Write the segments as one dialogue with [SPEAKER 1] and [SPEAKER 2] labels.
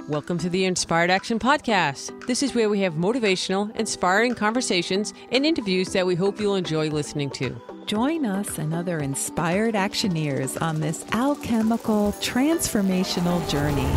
[SPEAKER 1] Welcome to the Inspired Action Podcast. This is where we have motivational, inspiring conversations and interviews that we hope you'll enjoy listening to.
[SPEAKER 2] Join us and other inspired actioneers on this alchemical, transformational journey.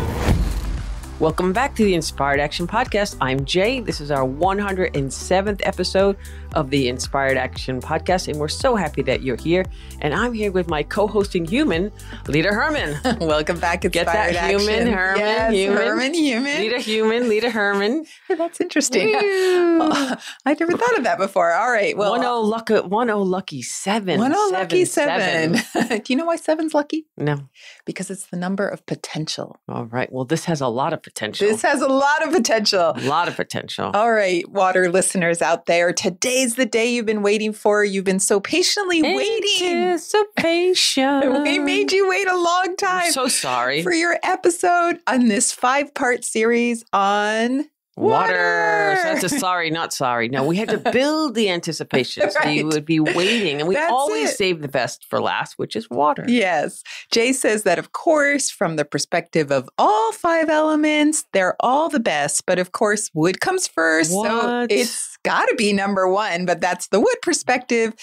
[SPEAKER 1] Welcome back to the Inspired Action Podcast. I'm Jay. This is our 107th episode of the Inspired Action Podcast, and we're so happy that you're here. And I'm here with my co-hosting human, Lita Herman.
[SPEAKER 2] Welcome back, Inspired
[SPEAKER 1] Get that
[SPEAKER 2] Action.
[SPEAKER 1] human, Herman,
[SPEAKER 2] yes,
[SPEAKER 1] human.
[SPEAKER 2] Herman, human.
[SPEAKER 1] Lita human, Lita Herman.
[SPEAKER 2] That's interesting. I never thought of that before. All right. Well,
[SPEAKER 1] 1-0 lucky 7.
[SPEAKER 2] 1-0 lucky 7. Do you know why 7's lucky?
[SPEAKER 1] No.
[SPEAKER 2] Because it's the number of potential.
[SPEAKER 1] All right. Well, this has a lot of potential.
[SPEAKER 2] This has a lot of potential.
[SPEAKER 1] A lot of potential.
[SPEAKER 2] All right, water listeners out there, today's the day you've been waiting for. You've been so patiently waiting.
[SPEAKER 1] Anticipation.
[SPEAKER 2] We made you wait a long time.
[SPEAKER 1] I'm so sorry.
[SPEAKER 2] For your episode on this 5-part series on water.
[SPEAKER 1] So that's a sorry, not sorry. No, we had to build the anticipation so you would be waiting. And we always save the best for last, which is water.
[SPEAKER 2] Yes. Jay says that, of course, from the perspective of all 5 elements, they're all the best. But of course, wood comes first.
[SPEAKER 1] What?
[SPEAKER 2] So it's got to be number 1, but that's the wood perspective.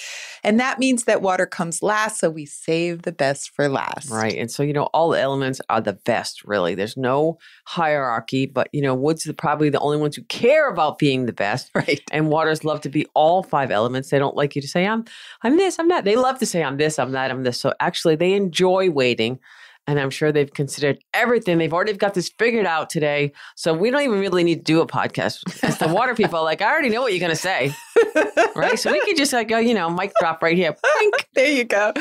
[SPEAKER 2] And that means that water comes last. So we save the best for last.
[SPEAKER 1] Right. And so, all the elements are the best, really. There's no hierarchy, but, wood's probably the only ones who care about being the best.
[SPEAKER 2] Right.
[SPEAKER 1] And waters love to be all 5 elements. They don't like you to say, I'm this, I'm that. They love to say, I'm this, I'm that, I'm this. So actually they enjoy waiting. And I'm sure they've considered everything. They've already got this figured out today. So we don't even really need to do a podcast. Because the water people are like, I already know what you're going to say. Right? So we could just go, mic drop right here.
[SPEAKER 2] There you go.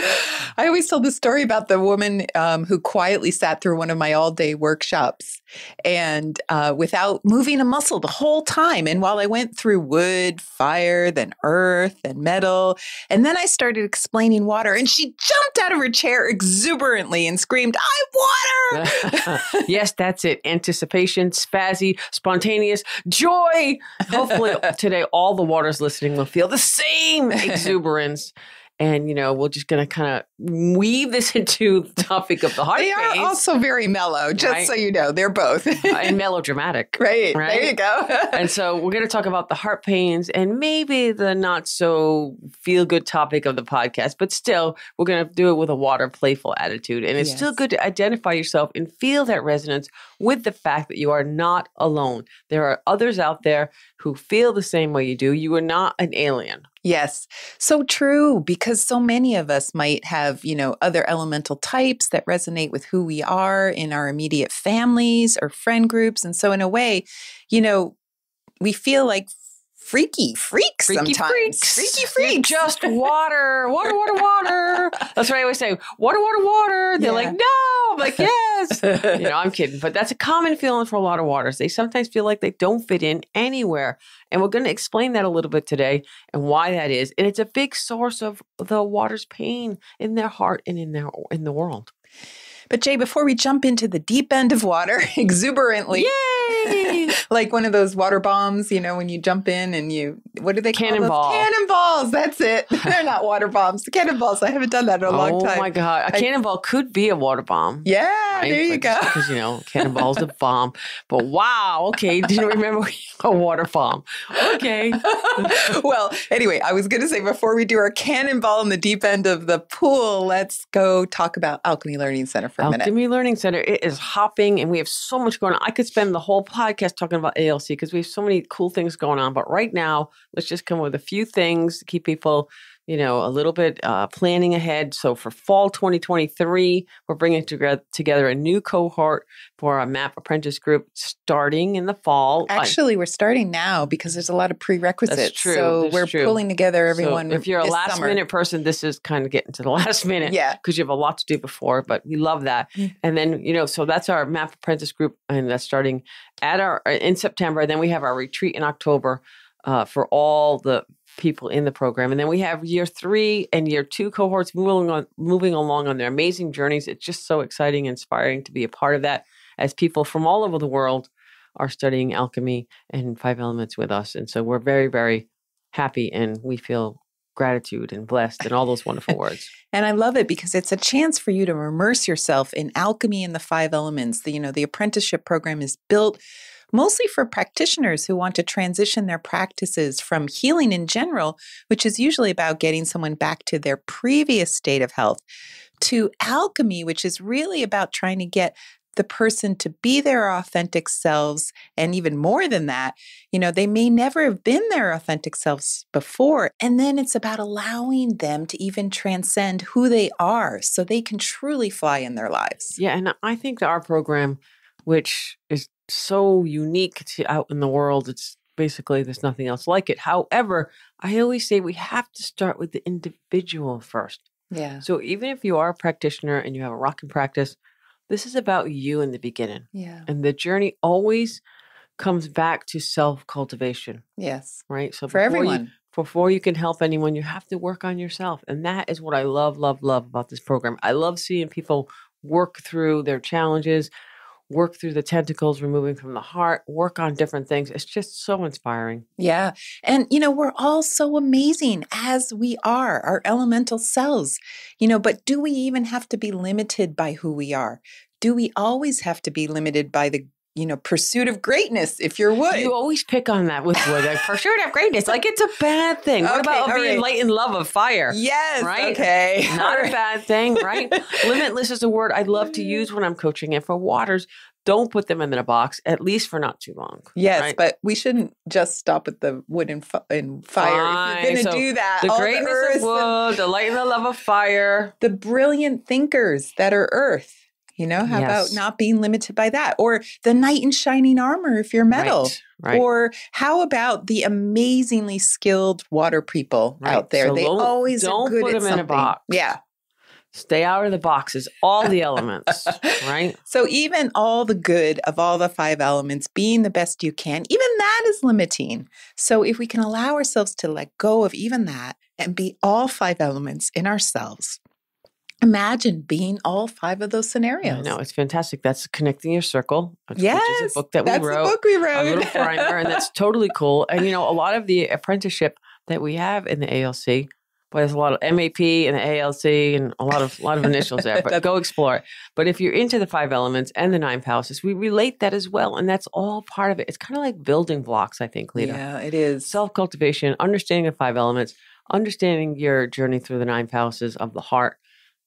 [SPEAKER 2] I always tell the story about the woman who quietly sat through one of my all-day workshops and without moving a muscle the whole time. And while I went through wood, fire, then earth, and metal, and then I started explaining water, and she jumped out of her chair exuberantly and screamed, I water!
[SPEAKER 1] Yes, that's it. Anticipation, spazzy, spontaneous, joy. Hopefully today all the waters listening will feel the same exuberance. And, we're just going to kind of weave this into the topic of the heart phase.
[SPEAKER 2] They are also very mellow, just so you know. They're both.
[SPEAKER 1] And melodramatic.
[SPEAKER 2] Right. There you go.
[SPEAKER 1] And so we're going to talk about the heart pains and maybe the not so feel-good topic of the podcast. But still, we're going to do it with a water playful attitude. And it's still good to identify yourself and feel that resonance with the fact that you are not alone. There are others out there who feel the same way you do. You are not an alien.
[SPEAKER 2] Yes. So true, because so many of us might have, other elemental types that resonate with who we are in our immediate families or friend groups. And so in a way, we feel like freaky freaks sometimes. Freaky freaks.
[SPEAKER 1] You're just water. That's what I always say. Water. They're like, no. I'm like, yes. I'm kidding. But that's a common feeling for a lot of waters. They sometimes feel like they don't fit in anywhere. And we're going to explain that a little bit today and why that is. And it's a big source of the water's pain in their heart and in the world.
[SPEAKER 2] But Jay, before we jump into the deep end of water exuberantly,
[SPEAKER 1] yay!
[SPEAKER 2] Like one of those water bombs, when you jump in and what do they call
[SPEAKER 1] Cannonball.
[SPEAKER 2] those? Cannonballs. That's it. They're not water bombs. Cannonballs. I haven't done that in a long time.
[SPEAKER 1] Oh my God. A cannonball could be a water bomb.
[SPEAKER 2] Yeah, right? There you go.
[SPEAKER 1] Because, cannonball's a bomb. But wow. Okay. Didn't remember a water bomb. Okay.
[SPEAKER 2] Well, anyway, I was going to say before we do our cannonball in the deep end of the pool, let's go talk about Alchemy Learning Center for a minute.
[SPEAKER 1] Alchemy Learning Center, it is hopping and we have so much going on. I could spend the whole podcast talking about ALC because we have so many cool things going on. But right now, let's just come with a few things to keep people, a little bit planning ahead. So for fall 2023, we're bringing together a new cohort for our MAP apprentice group starting in the fall.
[SPEAKER 2] Actually, we're starting now because there's a lot of prerequisites.
[SPEAKER 1] That's true.
[SPEAKER 2] So we're pulling together everyone.
[SPEAKER 1] So if you're a last
[SPEAKER 2] summer.
[SPEAKER 1] minute person, this is kind of getting to the last minute.
[SPEAKER 2] Yeah.
[SPEAKER 1] Because you have a lot to do before, but we love that. Mm-hmm. And then, so that's our MAP apprentice group and that's starting in September. Then we have our retreat in October for all the people in the program. And then we have year 3 and year 2 cohorts moving along on their amazing journeys. It's just so exciting, inspiring to be a part of that as people from all over the world are studying alchemy and 5 elements with us. And so we're very, very happy and we feel gratitude and blessed and all those wonderful words.
[SPEAKER 2] And I love it because it's a chance for you to immerse yourself in alchemy and the five elements. The apprenticeship program is built mostly for practitioners who want to transition their practices from healing in general, which is usually about getting someone back to their previous state of health, to alchemy, which is really about trying to get the person to be their authentic selves. And even more than that, they may never have been their authentic selves before. And then it's about allowing them to even transcend who they are so they can truly fly in their lives.
[SPEAKER 1] Yeah. And I think that our program, which is so unique to out in the world, it's basically there's nothing else like it. However, I always say we have to start with the individual first.
[SPEAKER 2] Yeah.
[SPEAKER 1] So even if you are a practitioner and you have a rocking practice, this is about you in the beginning.
[SPEAKER 2] Yeah.
[SPEAKER 1] And the journey always comes back to self-cultivation.
[SPEAKER 2] Yes.
[SPEAKER 1] Right? So
[SPEAKER 2] for everyone.
[SPEAKER 1] Before you can help anyone, you have to work on yourself. And that is what I love, love, love about this program. I love seeing people work through their challenges, work through the tentacles, removing from the heart, work on different things. It's just so inspiring.
[SPEAKER 2] Yeah. And, we're all so amazing as we are, our elemental selves, but do we even have to be limited by who we are? Do we always have to be limited by the pursuit of greatness, if you're wood?
[SPEAKER 1] You always pick on that with wood. Like, pursuit of greatness. Like, it's a bad thing. What about being light and love of fire?
[SPEAKER 2] Yes.
[SPEAKER 1] Right?
[SPEAKER 2] Okay.
[SPEAKER 1] Not a bad thing, right? Limitless is a word I love to use when I'm coaching. And for waters, don't put them in a box, at least for not too long.
[SPEAKER 2] Yes,
[SPEAKER 1] right?
[SPEAKER 2] But we shouldn't just stop at the wood and fire. If you're going to do that,
[SPEAKER 1] the greatness of wood, the light and the love of fire.
[SPEAKER 2] The brilliant thinkers that are earth. How about not being limited by that? Or the knight in shining armor if you're metal.
[SPEAKER 1] Right.
[SPEAKER 2] Or how about the amazingly skilled water people out there?
[SPEAKER 1] So
[SPEAKER 2] they always
[SPEAKER 1] don't
[SPEAKER 2] are good
[SPEAKER 1] put
[SPEAKER 2] at
[SPEAKER 1] them
[SPEAKER 2] something.
[SPEAKER 1] In a box.
[SPEAKER 2] Yeah.
[SPEAKER 1] Stay out of the boxes, all the elements, right?
[SPEAKER 2] So even all the good of all the five elements, being the best you can, even that is limiting. So if we can allow ourselves to let go of even that and be all five elements in ourselves, imagine being all five of those scenarios.
[SPEAKER 1] I know, it's fantastic. That's Connecting Your Circle, which is a book that
[SPEAKER 2] that's
[SPEAKER 1] we wrote.
[SPEAKER 2] The book we wrote.
[SPEAKER 1] A little primer, and that's totally cool. And, a lot of the apprenticeship that we have in the ALC, but there's a lot of MAP and the ALC and a lot of initials there, but go explore it. But if you're into the five elements and the 9 palaces, we relate that as well. And that's all part of it. It's kind of like building blocks, I think, Lita.
[SPEAKER 2] Yeah, it is.
[SPEAKER 1] Self-cultivation, understanding the 5 elements, understanding your journey through the 9 palaces of the heart,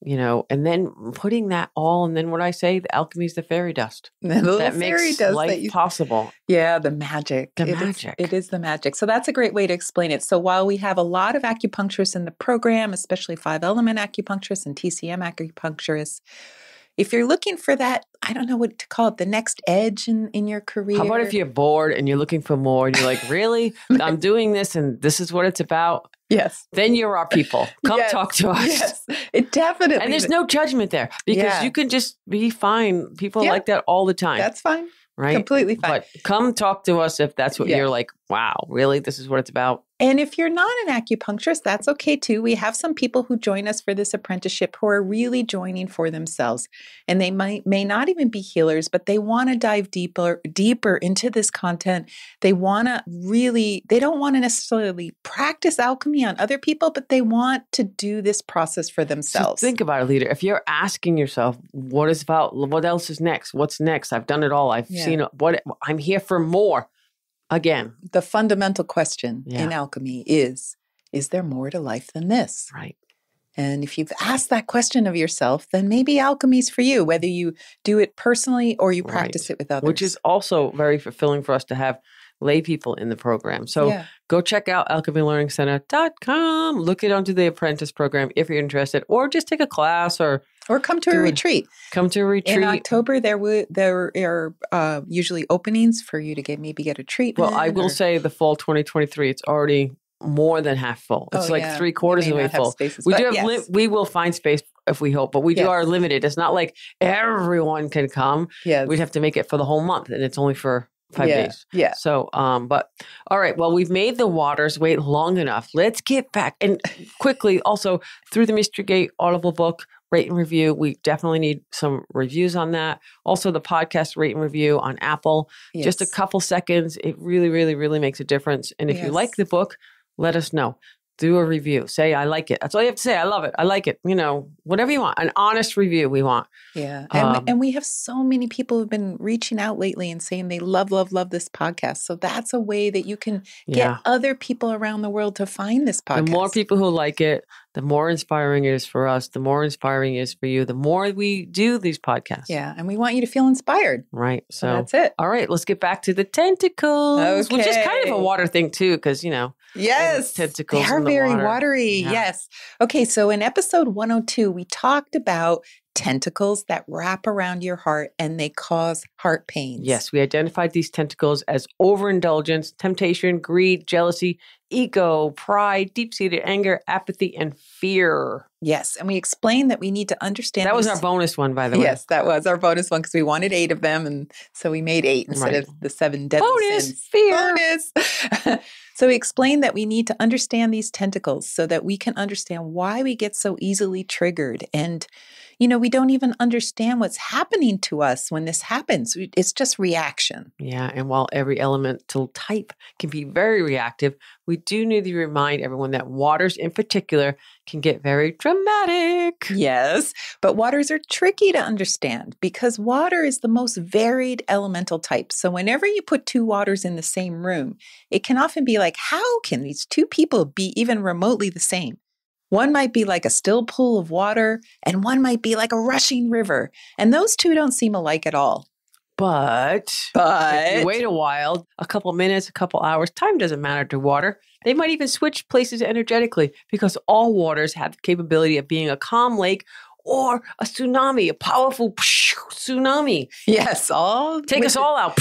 [SPEAKER 1] and then putting that all, and then what I say, the alchemy is the fairy dust.
[SPEAKER 2] That
[SPEAKER 1] makes life possible.
[SPEAKER 2] Yeah, the magic. It is the magic. So that's a great way to explain it. So while we have a lot of acupuncturists in the program, especially 5-element acupuncturists and TCM acupuncturists, if you're looking for that, I don't know what to call it, the next edge in your career.
[SPEAKER 1] How about if you're bored and you're looking for more and you're like, really? I'm doing this and this is what it's about?
[SPEAKER 2] Yes.
[SPEAKER 1] Then you're our people. Come talk to us.
[SPEAKER 2] Yes, it definitely.
[SPEAKER 1] And there's no judgment there because you can just be fine. People like that all the time.
[SPEAKER 2] That's fine.
[SPEAKER 1] Right?
[SPEAKER 2] Completely fine.
[SPEAKER 1] But come talk to us if that's what you're like, wow, really? This is what it's about?
[SPEAKER 2] And if you're not an acupuncturist, that's okay too. We have some people who join us for this apprenticeship who are really joining for themselves. And they may not even be healers, but they want to dive deeper into this content. They don't want to necessarily practice alchemy on other people, but they want to do this process for themselves.
[SPEAKER 1] So think about it, Leader. If you're asking yourself, what else is next? What's next? I've done it all. I've seen what I'm here for more. Again,
[SPEAKER 2] the fundamental question in alchemy is there more to life than this?
[SPEAKER 1] Right.
[SPEAKER 2] And if you've asked that question of yourself, then maybe alchemy's for you, whether you do it personally or you practice it with others.
[SPEAKER 1] Which is also very fulfilling for us to have lay people in the program. So go check out alchemylearningcenter.com. Look it onto the apprentice program if you're interested, or just take a class or
[SPEAKER 2] come to a retreat.
[SPEAKER 1] Come to a retreat.
[SPEAKER 2] In October, there are usually openings for you to get a treatment.
[SPEAKER 1] Well, I will say the fall 2023, it's already more than half full. It's 3/4 of the way full.
[SPEAKER 2] Spaces,
[SPEAKER 1] we will find space if we hope, but we are limited. It's not like everyone can come.
[SPEAKER 2] Yes.
[SPEAKER 1] We'd have to make it for the whole month, and it's only for 5 days.
[SPEAKER 2] Yeah.
[SPEAKER 1] So, but all right. Well, we've made the waters wait long enough. Let's get back and quickly also through the Mystery Gate Audible book, rate and review. We definitely need some reviews on that. Also the podcast rate and review on Apple, just a couple seconds. It really, really, really makes a difference. And if you like the book, let us know. Do a review. Say, I like it. That's all you have to say. I love it. I like it. Whatever you want. An honest review we want.
[SPEAKER 2] Yeah. And we have so many people who've been reaching out lately and saying they love, love, love this podcast. So that's a way that you can get other people around the world to find this podcast.
[SPEAKER 1] The more people who like it, the more inspiring it is for us. The more inspiring it is for you. The more we do these podcasts.
[SPEAKER 2] Yeah. And we want you to feel inspired.
[SPEAKER 1] Right. So
[SPEAKER 2] that's it.
[SPEAKER 1] All right. Let's get back to the tentacles, which is kind of a water thing too, because,
[SPEAKER 2] yes,
[SPEAKER 1] tentacles
[SPEAKER 2] they are very watery.
[SPEAKER 1] Yeah.
[SPEAKER 2] Yes. Okay. So in episode 102, we talked about tentacles that wrap around your heart and they cause heart pains.
[SPEAKER 1] Yes. We identified these tentacles as overindulgence, temptation, greed, jealousy, ego, pride, deep-seated anger, apathy, and fear.
[SPEAKER 2] Yes. And we explained that we need to understand.
[SPEAKER 1] That was our bonus one, by the way.
[SPEAKER 2] Yes, that was our bonus one because we wanted 8 of them. And so we made 8 instead of the 7 deadly sins.
[SPEAKER 1] Fear.
[SPEAKER 2] Bonus. So we explained that we need to understand these tentacles so that we can understand why we get so easily triggered. And, we don't even understand what's happening to us when this happens. It's just reaction.
[SPEAKER 1] Yeah. And while every elemental type can be very reactive, we do need to remind everyone that waters in particular can get very dramatic.
[SPEAKER 2] Yes, but waters are tricky to understand because water is the most varied elemental type. So whenever you put 2 waters in the same room, it can often be like, how can these 2 people be even remotely the same? One might be like a still pool of water, and one might be like a rushing river. And those 2 don't seem alike at all.
[SPEAKER 1] But if you wait a while, a couple minutes, a couple hours, time doesn't matter to water. They might even switch places energetically because all waters have the capability of being a calm lake or a tsunami, a powerful tsunami.
[SPEAKER 2] Yes,
[SPEAKER 1] take us all out.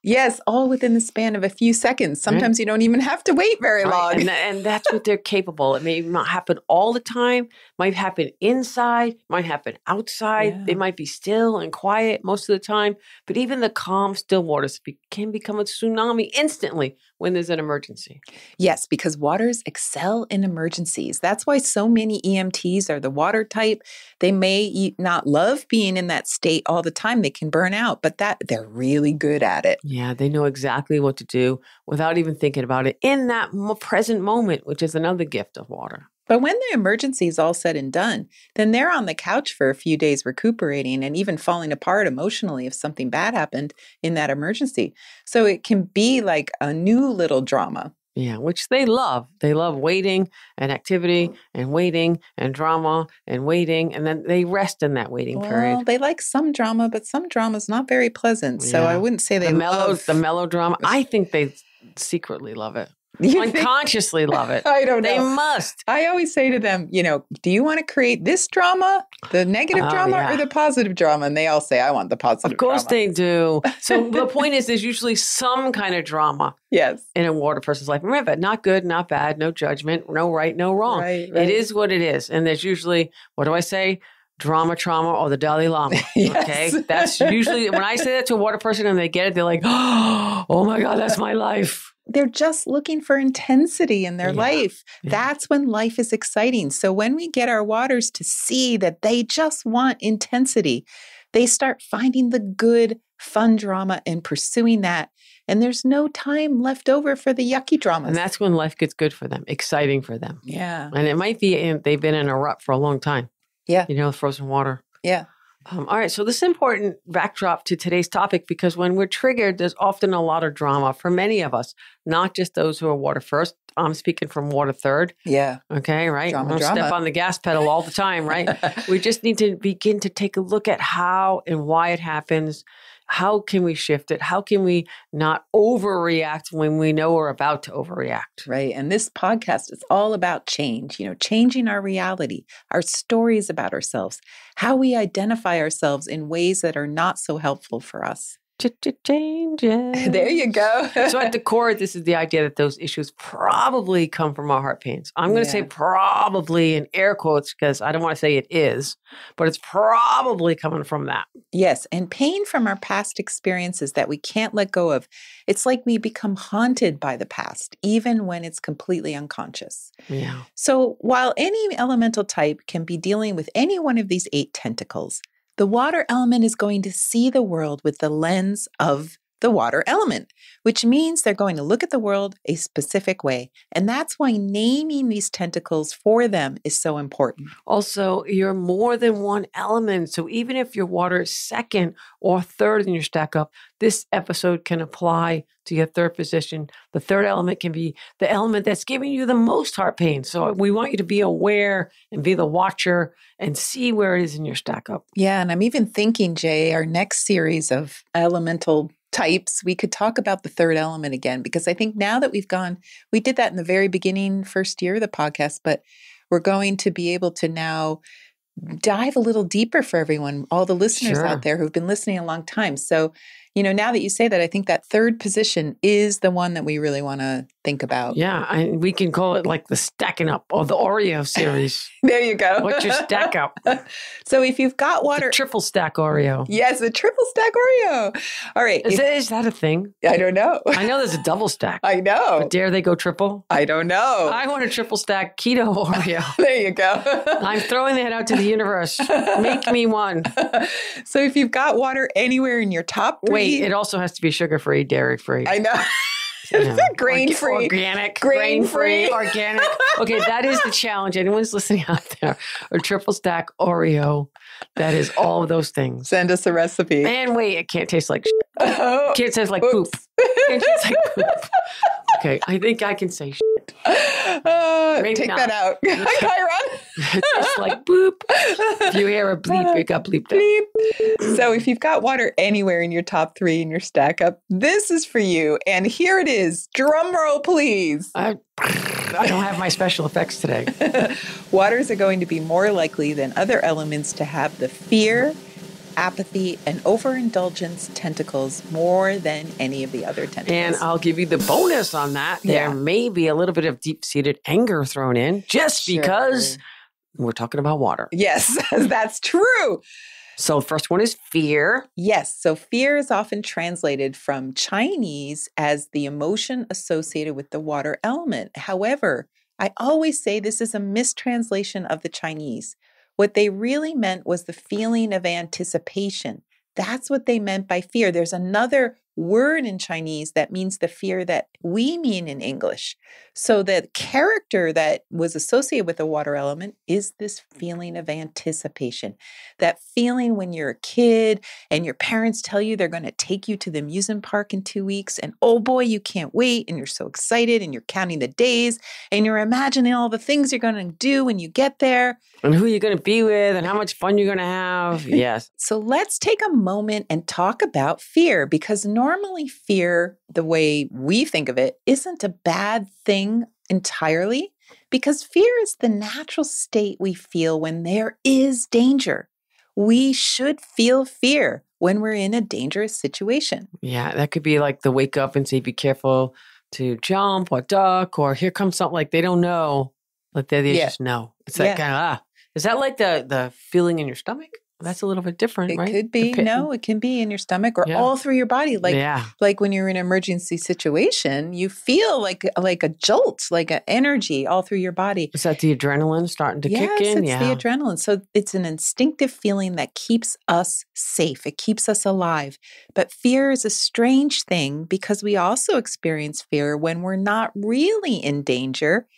[SPEAKER 2] Yes, all within the span of a few seconds. Sometimes you don't even have to wait very long.
[SPEAKER 1] And that's what they're capable. It may not happen all the time. Might happen inside, might happen outside. Yeah. They might be still and quiet most of the time. But even the calm, still waters can become a tsunami instantly when there's an emergency.
[SPEAKER 2] Yes, because waters excel in emergencies. That's why so many EMTs are the water type. They may not love being in that state all the time. They can burn out, but they're really good at it.
[SPEAKER 1] Yeah, they know exactly what to do without even thinking about it in that present moment, which is another gift of water.
[SPEAKER 2] But when the emergency is all said and done, then they're on the couch for a few days recuperating and even falling apart emotionally if something bad happened in that emergency. So it can be like a new little drama.
[SPEAKER 1] Yeah, which they love. They love waiting and activity and waiting and drama and waiting. And then they rest in that waiting period.
[SPEAKER 2] Well, they like some drama, but some drama is not very pleasant. So I wouldn't say they love
[SPEAKER 1] the melodrama. I think they secretly love it. Unconsciously love it.
[SPEAKER 2] I don't know.
[SPEAKER 1] They must.
[SPEAKER 2] I always say to them, do you want to create this drama, the negative drama, or the positive drama? And they all say, I want the positive drama.
[SPEAKER 1] Of course they do. So the point is, there's usually some kind of drama in a water person's life. Remember, not good, not bad, no judgment, no right, no wrong.
[SPEAKER 2] Right.
[SPEAKER 1] It is what it is. And there's usually, what do I say? Drama, trauma, or the Dalai Lama.
[SPEAKER 2] Yes.
[SPEAKER 1] Okay. That's usually, when I say that to a water person and they get it, they're like, oh my God, that's my life.
[SPEAKER 2] They're just looking for intensity in their life. Yeah. That's when life is exciting. So when we get our waters to see that they just want intensity, they start finding the good, fun drama and pursuing that. And there's no time left over for the yucky dramas.
[SPEAKER 1] And that's when life gets good for them, exciting for them.
[SPEAKER 2] Yeah.
[SPEAKER 1] And it might be they've been in a rut for a long time.
[SPEAKER 2] Yeah.
[SPEAKER 1] Frozen water.
[SPEAKER 2] Yeah.
[SPEAKER 1] All right. So this is important backdrop to today's topic because when we're triggered, there's often a lot of drama for many of us, not just those who are water first. I'm speaking from water third.
[SPEAKER 2] Yeah.
[SPEAKER 1] Okay. Right.
[SPEAKER 2] Drama.
[SPEAKER 1] Step on the gas pedal all the time. Right. We just need to begin to take a look at how and why it happens. How can we shift it? How can we not overreact when we know we're about to overreact?
[SPEAKER 2] Right. And this podcast is all about change, changing our reality, our stories about ourselves, how we identify ourselves in ways that are not so helpful for us.
[SPEAKER 1] Changes.
[SPEAKER 2] There you go.
[SPEAKER 1] So at the core, this is the idea that those issues probably come from our heart pains. I'm going to say probably in air quotes because I don't want to say it is, but it's probably coming from that.
[SPEAKER 2] Yes. And pain from our past experiences that we can't let go of. It's like we become haunted by the past, even when it's completely unconscious.
[SPEAKER 1] Yeah.
[SPEAKER 2] So while any elemental type can be dealing with any one of these 8 tentacles, the water element is going to see the world with the lens of the water element, which means they're going to look at the world a specific way. And that's why naming these tentacles for them is so important.
[SPEAKER 1] Also, you're more than one element. So even if your water is second or third in your stack up, this episode can apply to your third position. The third element can be the element that's giving you the most heart pain. So we want you to be aware and be the watcher and see where it is in your stack up.
[SPEAKER 2] Yeah. And I'm even thinking, Jay, our next series of elemental types, we could talk about the third element again, because I think now that we did that in the very beginning, first year of the podcast, but we're going to be able to now dive a little deeper for everyone, all the listeners out there who've been listening a long time. So, now that you say that, I think that third position is the one that we really want to think about.
[SPEAKER 1] Yeah, and we can call it like the stacking up or the Oreo series.
[SPEAKER 2] There you go.
[SPEAKER 1] What's your stack up?
[SPEAKER 2] So if you've got water...
[SPEAKER 1] The triple stack Oreo.
[SPEAKER 2] Yes, a triple stack Oreo. All right.
[SPEAKER 1] Is that a thing?
[SPEAKER 2] I don't know.
[SPEAKER 1] I know there's a double stack.
[SPEAKER 2] I know.
[SPEAKER 1] But dare they go triple?
[SPEAKER 2] I don't know.
[SPEAKER 1] I want a triple stack keto Oreo.
[SPEAKER 2] There you go.
[SPEAKER 1] I'm throwing that out to the universe. Make me one.
[SPEAKER 2] So if you've got water anywhere in your top 3...
[SPEAKER 1] Wait, it also has to be sugar-free, dairy-free.
[SPEAKER 2] I know. Grain-free.
[SPEAKER 1] Organic.
[SPEAKER 2] Grain-free.
[SPEAKER 1] Organic. Okay, that is the challenge. Anyone's listening out there, a triple stack Oreo. That is all of those things.
[SPEAKER 2] Send us a recipe.
[SPEAKER 1] And wait, it can't taste like shit. It can't taste like poop. It can't taste like poop. Okay, I think I can say shit.
[SPEAKER 2] Take that out. Chiron.
[SPEAKER 1] It tastes like boop. If you hear a bleep, it got bleeped out.
[SPEAKER 2] Bleep. So if you've got water anywhere in your top 3 in your stack up, this is for you. And here it is. Drum roll, please.
[SPEAKER 1] I don't have my special effects today.
[SPEAKER 2] Waters are going to be more likely than other elements to have the fear, apathy, and overindulgence tentacles more than any of the other tentacles.
[SPEAKER 1] And I'll give you the bonus on that. There may be a little bit of deep-seated anger thrown in just because we're talking about water.
[SPEAKER 2] Yes, that's true.
[SPEAKER 1] So the first one is fear.
[SPEAKER 2] Yes. So fear is often translated from Chinese as the emotion associated with the water element. However, I always say this is a mistranslation of the Chinese. What they really meant was the feeling of anticipation. That's what they meant by fear. There's another word in Chinese that means the fear that we mean in English. So the character that was associated with the water element is this feeling of anticipation. That feeling when you're a kid and your parents tell you they're going to take you to the amusement park in 2 weeks and oh boy, you can't wait and you're so excited and you're counting the days and you're imagining all the things you're going to do when you get there.
[SPEAKER 1] And who you're going to be with and how much fun you're going to have. Yes.
[SPEAKER 2] So let's take a moment and talk about fear, because normally fear, the way we think of it, isn't a bad thing entirely, because fear is the natural state we feel when there is danger. We should feel fear when we're in a dangerous situation.
[SPEAKER 1] Yeah, that could be like the wake up and say, be careful to jump or duck, or here comes something like they don't know. Like they just know. It's that kind of, is that like the feeling in your stomach? That's a little bit different, right?
[SPEAKER 2] It could be. No, it can be in your stomach or all through your body. Like when you're in an emergency situation, you feel like a jolt, like an energy all through your body.
[SPEAKER 1] Is that the adrenaline starting to kick in?
[SPEAKER 2] Yes, it's the adrenaline. So it's an instinctive feeling that keeps us safe. It keeps us alive. But fear is a strange thing because we also experience fear when we're not really in danger,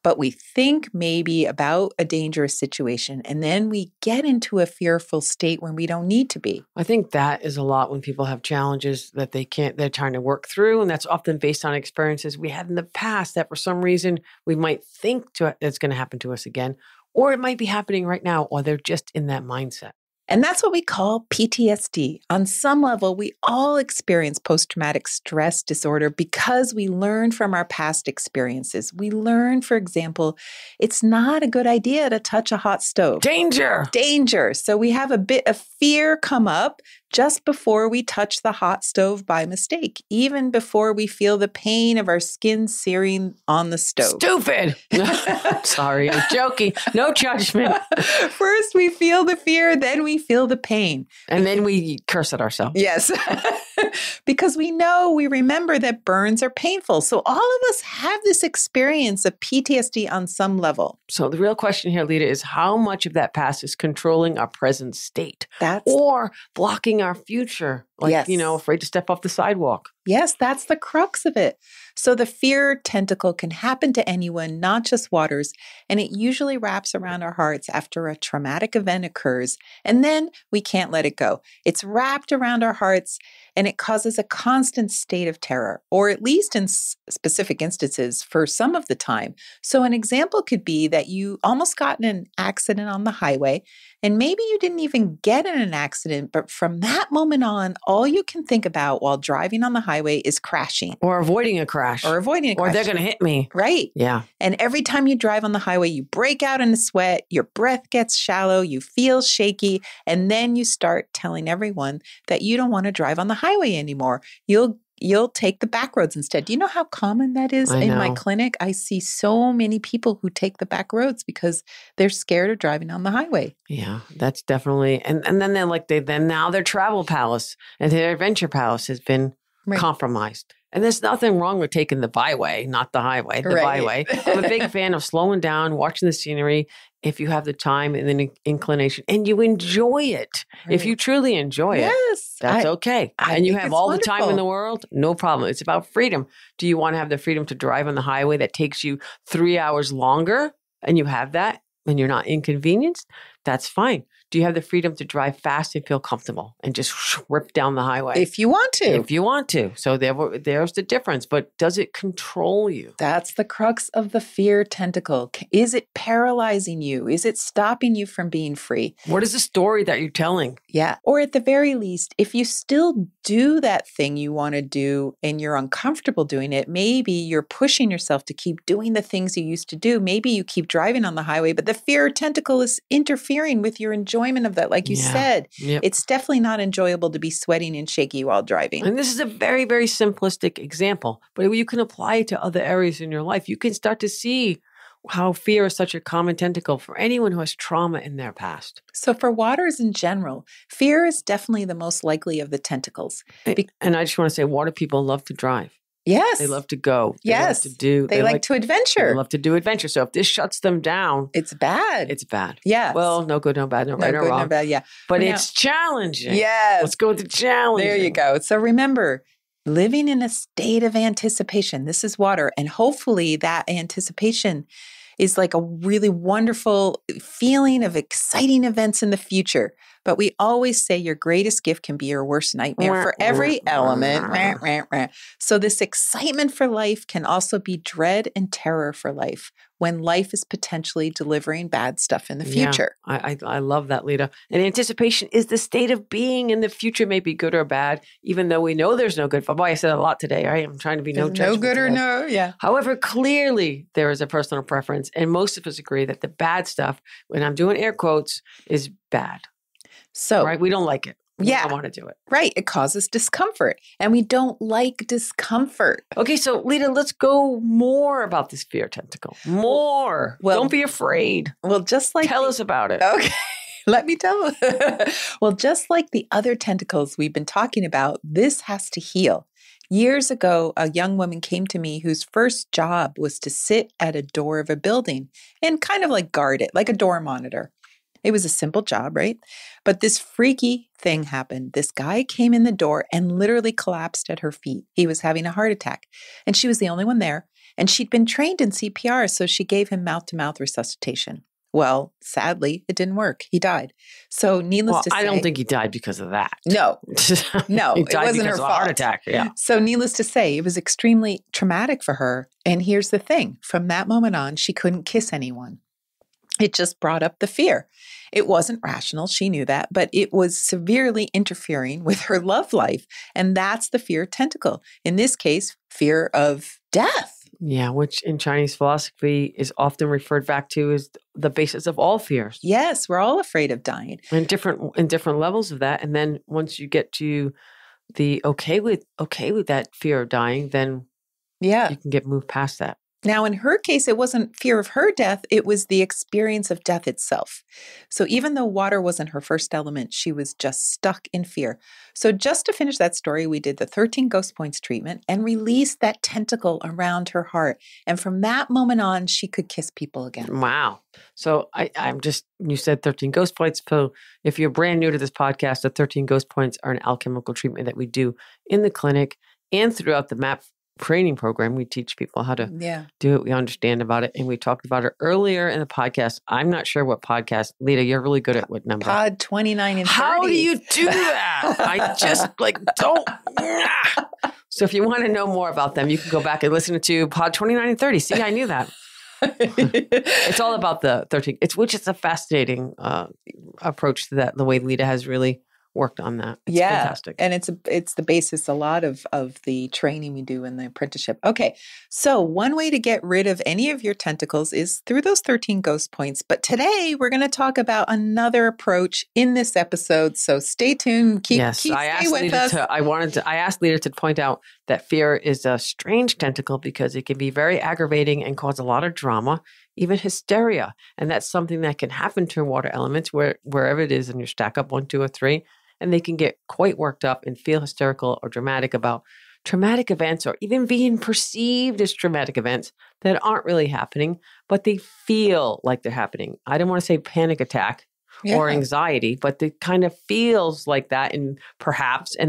[SPEAKER 2] but we think maybe about a dangerous situation, and then we get into a fearful state when we don't need to be.
[SPEAKER 1] I think that is a lot when people have challenges that they're trying to work through. And that's often based on experiences we had in the past that for some reason we might think it's going to happen to us again, or it might be happening right now, or they're just in that mindset.
[SPEAKER 2] And that's what we call PTSD. On some level, we all experience post-traumatic stress disorder because we learn from our past experiences. We learn, for example, it's not a good idea to touch a hot stove. Danger. So we have a bit of fear come up just before we touch the hot stove by mistake, even before we feel the pain of our skin searing on the stove.
[SPEAKER 1] Stupid. Sorry, I'm joking. No judgment.
[SPEAKER 2] First, we feel the fear, then we feel the pain.
[SPEAKER 1] And then we curse at ourselves.
[SPEAKER 2] Yes. Because we remember that burns are painful. So all of us have this experience of PTSD on some level.
[SPEAKER 1] So the real question here, Lita, is how much of that past is controlling our present state or blocking our future? Like,
[SPEAKER 2] Yes.
[SPEAKER 1] afraid to step off the sidewalk.
[SPEAKER 2] Yes, that's the crux of it. So the fear tentacle can happen to anyone, not just waters, and it usually wraps around our hearts after a traumatic event occurs, and then we can't let it go. It's wrapped around our hearts, and it causes a constant state of terror, or at least in specific instances for some of the time. So an example could be that you almost got in an accident on the highway, and maybe you didn't even get in an accident, but from that moment on, all you can think about while driving on the highway is crashing.
[SPEAKER 1] Or avoiding a crash.
[SPEAKER 2] Or avoiding a crash.
[SPEAKER 1] Or they're going to hit me.
[SPEAKER 2] Right.
[SPEAKER 1] Yeah.
[SPEAKER 2] And every time you drive on the highway, you break out in a sweat, your breath gets shallow, you feel shaky, and then you start telling everyone that you don't want to drive on the highway anymore. You'll take the back roads instead. Do you know how common that is in my clinic? I see so many people who take the back roads because they're scared of driving on the highway.
[SPEAKER 1] Yeah, that's definitely. And then now their travel palace and their adventure palace has been compromised. And there's nothing wrong with taking the byway, not the highway, the byway. I'm a big fan of slowing down, watching the scenery if you have the time and the inclination and you enjoy it. Right. If you truly enjoy it, that's okay. And you have all the time in the world, no problem. It's about freedom. Do you want to have the freedom to drive on the highway that takes you 3 hours longer and you have that and you're not inconvenienced? That's fine. Do you have the freedom to drive fast and feel comfortable and just rip down the highway?
[SPEAKER 2] If you want to.
[SPEAKER 1] If you want to. So there's the difference. But does it control you?
[SPEAKER 2] That's the crux of the fear tentacle. Is it paralyzing you? Is it stopping you from being free?
[SPEAKER 1] What is the story that you're telling?
[SPEAKER 2] Yeah. Or at the very least, if you still do that thing you want to do and you're uncomfortable doing it, maybe you're pushing yourself to keep doing the things you used to do. Maybe you keep driving on the highway, but the fear tentacle is interfering with your enjoyment of that. Like you said, it's definitely not enjoyable to be sweating and shaky while driving.
[SPEAKER 1] And this is a very, very simplistic example, but you can apply it to other areas in your life. You can start to see how fear is such a common tentacle for anyone who has trauma in their past.
[SPEAKER 2] So for waters in general, fear is definitely the most likely of the tentacles.
[SPEAKER 1] And I just want to say, water people love to drive.
[SPEAKER 2] Yes.
[SPEAKER 1] They love to go. They
[SPEAKER 2] yes.
[SPEAKER 1] Love to do.
[SPEAKER 2] They like to adventure.
[SPEAKER 1] They love to do adventure. So if this shuts them down,
[SPEAKER 2] it's bad.
[SPEAKER 1] It's bad.
[SPEAKER 2] Yeah.
[SPEAKER 1] Well, no good, no bad, no right, no good, wrong. No
[SPEAKER 2] bad, yeah.
[SPEAKER 1] But it's challenging.
[SPEAKER 2] Yes.
[SPEAKER 1] Let's go with the challenge.
[SPEAKER 2] There you go. So remember, living in a state of anticipation. This is water. And hopefully that anticipation is like a really wonderful feeling of exciting events in the future. But we always say your greatest gift can be your worst nightmare for every element. So this excitement for life can also be dread and terror for life when life is potentially delivering bad stuff in the future.
[SPEAKER 1] Yeah, I love that, Lita. And anticipation is the state of being in the future, may be good or bad, even though we know there's no good. Boy, I said a lot today. Right? I'm trying to be no judgment.
[SPEAKER 2] No good or no, yeah.
[SPEAKER 1] However, clearly there is a personal preference. And most of us agree that the bad stuff, when I'm doing air quotes, is bad.
[SPEAKER 2] So,
[SPEAKER 1] right, we don't like it. We
[SPEAKER 2] don't
[SPEAKER 1] want to do it.
[SPEAKER 2] Right. It causes discomfort. And we don't like discomfort.
[SPEAKER 1] Okay, so Lita, let's go more about this fear tentacle. More. Well, don't be afraid.
[SPEAKER 2] Well, just like
[SPEAKER 1] tell us about it.
[SPEAKER 2] Okay. Let me tell. Well, just like the other tentacles we've been talking about, this has to heal. Years ago, a young woman came to me whose first job was to sit at a door of a building and kind of like guard it, like a door monitor. It was a simple job, right? But this freaky thing happened. This guy came in the door and literally collapsed at her feet. He was having a heart attack, and she was the only one there. And she'd been trained in CPR, so she gave him mouth-to-mouth resuscitation. Well, sadly, it didn't work. He died. So needless to say...
[SPEAKER 1] I don't think he died because of that.
[SPEAKER 2] No. No,
[SPEAKER 1] it wasn't her fault. Heart attack, yeah.
[SPEAKER 2] So needless to say, it was extremely traumatic for her. And here's the thing. From that moment on, she couldn't kiss anyone. It just brought up the fear. It wasn't rational. She knew that, but it was severely interfering with her love life. And that's the fear tentacle. In this case, fear of death.
[SPEAKER 1] Yeah, which in Chinese philosophy is often referred back to as the basis of all fears.
[SPEAKER 2] Yes, we're all afraid of dying.
[SPEAKER 1] And different levels of that. And then once you get to the okay with that fear of dying, then you can get moved past that.
[SPEAKER 2] Now, in her case, it wasn't fear of her death, it was the experience of death itself. So even though water wasn't her first element, she was just stuck in fear. So just to finish that story, we did the 13 ghost points treatment and released that tentacle around her heart. And from that moment on, she could kiss people again.
[SPEAKER 1] Wow. So you said 13 ghost points. So if you're brand new to this podcast, the 13 ghost points are an alchemical treatment that we do in the clinic and throughout the MAP training program. We teach people how to do it. We understand about it. And we talked about it earlier in the podcast. I'm not sure what podcast. Lita, you're really good at what number?
[SPEAKER 2] Pod 29 and 30.
[SPEAKER 1] How do you do that? I just don't. So if you want to know more about them, you can go back and listen to Pod 29 and 30. See, I knew that. It's all about the 13, which is a fascinating approach to that, the way Lita has really worked on that. It's fantastic.
[SPEAKER 2] And it's the basis a lot of the training we do in the apprenticeship. Okay, so one way to get rid of any of your tentacles is through those 13 ghost points. But today we're going to talk about another approach in this episode. So stay tuned. Stay with us.
[SPEAKER 1] I asked Lita to point out that fear is a strange tentacle because it can be very aggravating and cause a lot of drama, even hysteria. And that's something that can happen to water elements wherever it is in your stack up 1, 2, or 3. And they can get quite worked up and feel hysterical or dramatic about traumatic events or even being perceived as traumatic events that aren't really happening, but they feel like they're happening. I don't want to say panic attack or anxiety, but it kind of feels like that and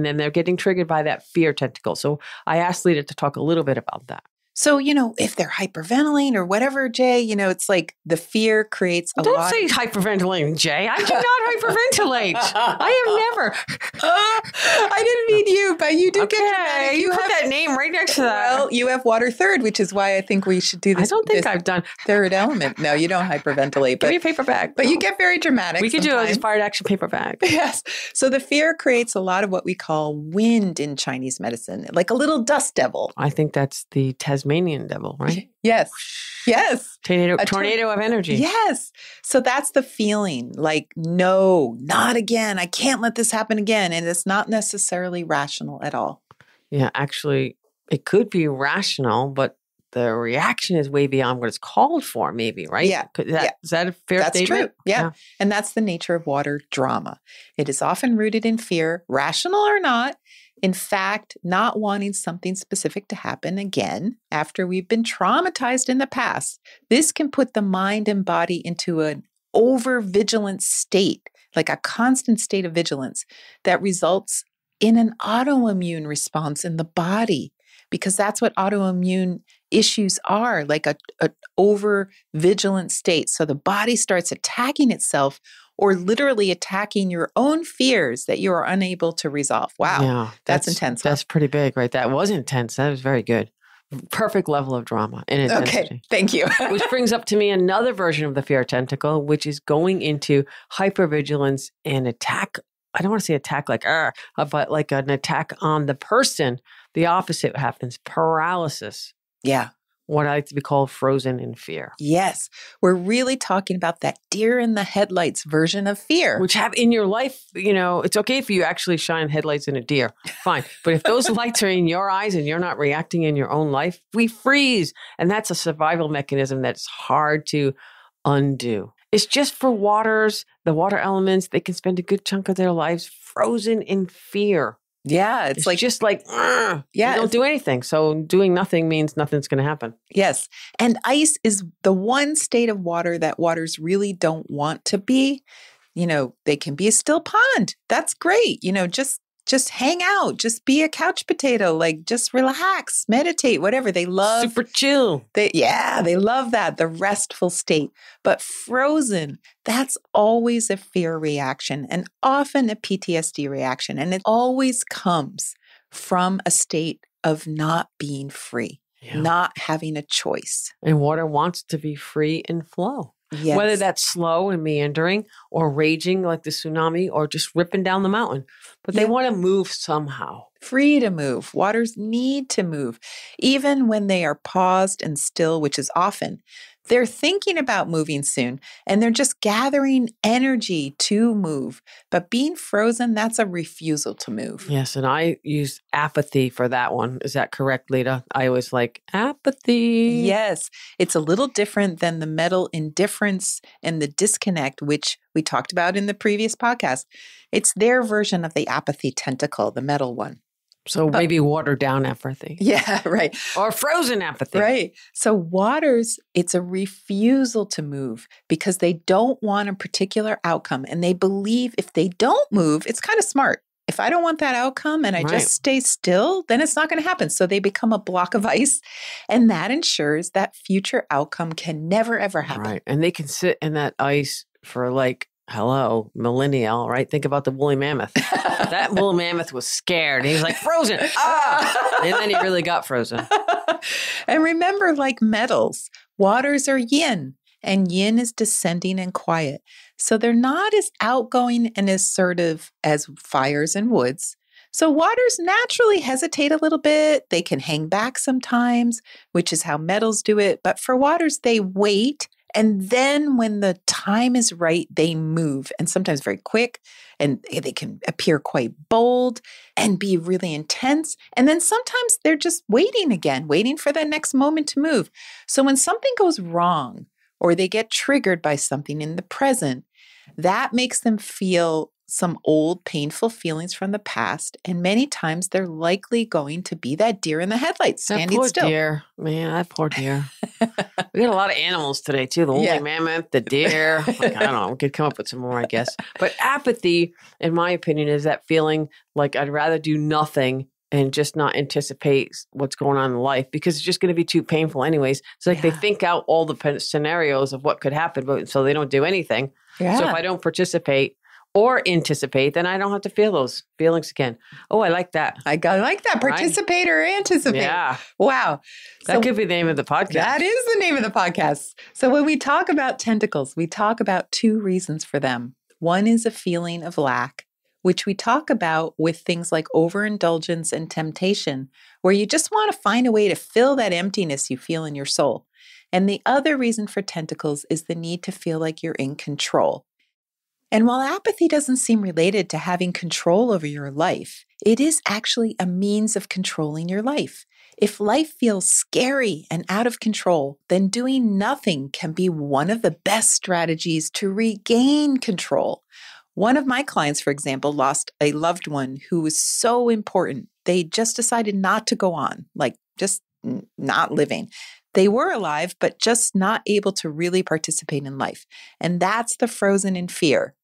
[SPEAKER 1] then they're getting triggered by that fear tentacle. So I asked Lita to talk a little bit about that.
[SPEAKER 2] So, if they're hyperventilating or whatever, Jay, it's like the fear creates a lot.
[SPEAKER 1] Don't say hyperventilating, Jay. I do not hyperventilate. I have never.
[SPEAKER 2] I didn't mean you, but you do get dramatic.
[SPEAKER 1] You put that name right next to that.
[SPEAKER 2] Well, you have water third, which is why I think we should do this.
[SPEAKER 1] I don't think I've done
[SPEAKER 2] third element. No, you don't hyperventilate.
[SPEAKER 1] Give me a paper bag.
[SPEAKER 2] But you get very dramatic.
[SPEAKER 1] We could do a inspired action paper bag.
[SPEAKER 2] Yes. So the fear creates a lot of what we call wind in Chinese medicine, like a little dust devil.
[SPEAKER 1] I think that's the Tasmanian devil, right?
[SPEAKER 2] Yes. Yes.
[SPEAKER 1] Tornado of energy.
[SPEAKER 2] Yes. So that's the feeling like, no, not again. I can't let this happen again. And it's not necessarily rational at all.
[SPEAKER 1] Yeah, actually, it could be rational, but the reaction is way beyond what it's called for, maybe, right?
[SPEAKER 2] Yeah.
[SPEAKER 1] Is that a fair statement?
[SPEAKER 2] That's true. Yeah. And that's the nature of water drama. It is often rooted in fear, rational or not. In fact, not wanting something specific to happen again after we've been traumatized in the past. This can put the mind and body into an over-vigilant state, like a constant state of vigilance that results in an autoimmune response in the body, because that's what autoimmune issues are, like a over-vigilant state. So the body starts attacking itself or literally attacking your own fears that you are unable to resolve. Wow.
[SPEAKER 1] Yeah,
[SPEAKER 2] that's intense.
[SPEAKER 1] That's pretty big, right? That was intense. That was very good. Perfect level of drama and intensity.
[SPEAKER 2] Okay, thank you.
[SPEAKER 1] Which brings up to me another version of the fear tentacle, which is going into hypervigilance and attack. I don't want to say attack like, but like an attack on the person. The opposite happens, paralysis.
[SPEAKER 2] Yeah.
[SPEAKER 1] What I like to be called frozen in fear.
[SPEAKER 2] Yes. We're really talking about that deer in the headlights version of fear.
[SPEAKER 1] Which have in your life, it's okay if you actually shine headlights in a deer. Fine. But if those lights are in your eyes and you're not reacting in your own life, we freeze. And that's a survival mechanism that's hard to undo. It's just for the water elements, they can spend a good chunk of their lives frozen in fear.
[SPEAKER 2] Yeah, it's like
[SPEAKER 1] just like, you don't do anything. So doing nothing means nothing's going to happen.
[SPEAKER 2] Yes. And ice is the one state of water that waters really don't want to be. They can be a still pond. That's great. Just hang out, just be a couch potato, like just relax, meditate, whatever. They love
[SPEAKER 1] super chill.
[SPEAKER 2] They love that, the restful state. But frozen, that's always a fear reaction and often a PTSD reaction. And it always comes from a state of not being free, not having a choice.
[SPEAKER 1] And water wants to be free and flow.
[SPEAKER 2] Yes.
[SPEAKER 1] Whether that's slow and meandering or raging like the tsunami or just ripping down the mountain. But they want to move somehow.
[SPEAKER 2] Free to move. Waters need to move. Even when they are paused and still, which is often, They're thinking about moving soon and they're just gathering energy to move. But being frozen, that's a refusal to move.
[SPEAKER 1] Yes, and I use apathy for that one. Is that correct, Lita? I always like apathy.
[SPEAKER 2] Yes, it's a little different than the metal indifference and the disconnect, which we talked about in the previous podcast. It's their version of the apathy tentacle, the metal one.
[SPEAKER 1] So maybe watered down apathy.
[SPEAKER 2] Yeah, right.
[SPEAKER 1] Or frozen apathy.
[SPEAKER 2] Right. So waters, it's a refusal to move because they don't want a particular outcome. And they believe if they don't move, it's kind of smart. If I don't want that outcome and I just stay still, then it's not going to happen. So they become a block of ice. And that ensures that future outcome can never, ever happen.
[SPEAKER 1] Right. And they can sit in that ice for millennial, right? Think about the woolly mammoth. That woolly mammoth was scared. He was like, frozen. Ah! And then he really got frozen.
[SPEAKER 2] And remember, like metals, waters are yin, and yin is descending and quiet. So they're not as outgoing and assertive as fires and woods. So waters naturally hesitate a little bit. They can hang back sometimes, which is how metals do it. But for waters, they wait. And then when the time is right, they move, and sometimes very quick, and they can appear quite bold and be really intense. And then sometimes they're just waiting again, waiting for that next moment to move. So when something goes wrong or they get triggered by something in the present, that makes them feel some old painful feelings from the past. And many times they're likely going to be that deer in the headlights standing still.
[SPEAKER 1] That poor deer. Man, that poor deer. We got a lot of animals today too. The woolly mammoth, the deer. I don't know. We could come up with some more, I guess. But apathy, in my opinion, is that feeling like I'd rather do nothing and just not anticipate what's going on in life because it's just going to be too painful anyways. It's like they think out all the scenarios of what could happen, but so they don't do anything. Yeah. So if I don't participate or anticipate, then I don't have to feel those feelings again. Oh, I like that.
[SPEAKER 2] I like that. Participate or anticipate.
[SPEAKER 1] Yeah.
[SPEAKER 2] Wow.
[SPEAKER 1] That could be the name of the podcast.
[SPEAKER 2] That is the name of the podcast. So when we talk about tentacles, we talk about two reasons for them. One is a feeling of lack, which we talk about with things like overindulgence and temptation, where you just want to find a way to fill that emptiness you feel in your soul. And the other reason for tentacles is the need to feel like you're in control. And while apathy doesn't seem related to having control over your life, it is actually a means of controlling your life. If life feels scary and out of control, then doing nothing can be one of the best strategies to regain control. One of my clients, for example, lost a loved one who was so important. They just decided not to go on, like just not living. They were alive, but just not able to really participate in life. And that's the frozen in fear.